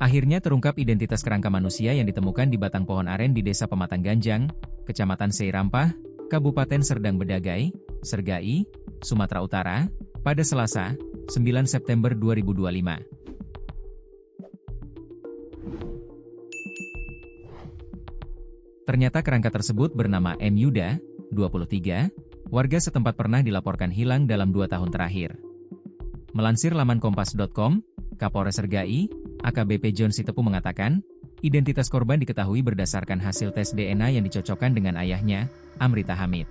Akhirnya terungkap identitas kerangka manusia yang ditemukan di batang pohon aren di Desa Pematang Ganjang, Kecamatan Seirampah, Kabupaten Serdang Bedagai, Sergai, Sumatera Utara, pada Selasa, 9 September 2025. Ternyata kerangka tersebut bernama M. Yuda, 23, warga setempat pernah dilaporkan hilang dalam 2 tahun terakhir. Melansir laman kompas.com, Kapolres Sergai, AKBP John Sitepu mengatakan, identitas korban diketahui berdasarkan hasil tes DNA yang dicocokkan dengan ayahnya, Amrita Hamid.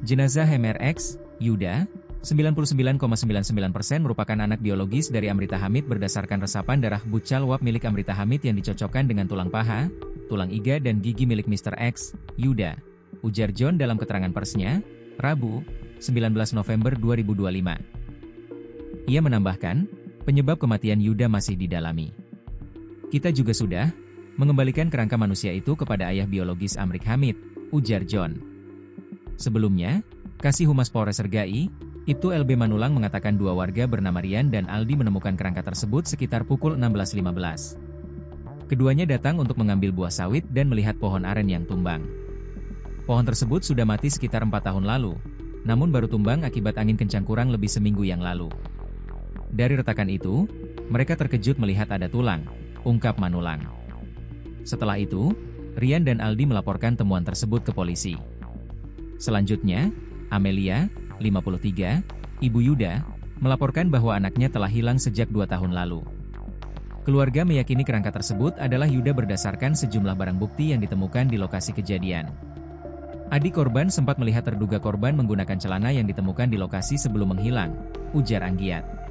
Jenazah MRX, Yuda, 99,99% merupakan anak biologis dari Amrita Hamid berdasarkan resapan darah bucal uap milik Amrita Hamid yang dicocokkan dengan tulang paha, tulang iga dan gigi milik Mr. X, Yuda, ujar John dalam keterangan persnya, Rabu, 19 November 2025. Ia menambahkan, penyebab kematian Yuda masih didalami. Kita juga sudah mengembalikan kerangka manusia itu kepada ayah biologis Amrik Hamid, ujar John. Sebelumnya, Kasih Humas Polres Sergai, Ibtu LB Manulang mengatakan 2 warga bernama Rian dan Aldi menemukan kerangka tersebut sekitar pukul 16.15. Keduanya datang untuk mengambil buah sawit dan melihat pohon aren yang tumbang. Pohon tersebut sudah mati sekitar 4 tahun lalu, namun baru tumbang akibat angin kencang kurang lebih seminggu yang lalu. Dari retakan itu, mereka terkejut melihat ada tulang, ungkap Manulang. Setelah itu, Rian dan Aldi melaporkan temuan tersebut ke polisi. Selanjutnya, Amelia, 53, ibu Yuda, melaporkan bahwa anaknya telah hilang sejak 2 tahun lalu. Keluarga meyakini kerangka tersebut adalah Yuda berdasarkan sejumlah barang bukti yang ditemukan di lokasi kejadian. Adik korban sempat melihat terduga korban menggunakan celana yang ditemukan di lokasi sebelum menghilang, ujar Anggiat.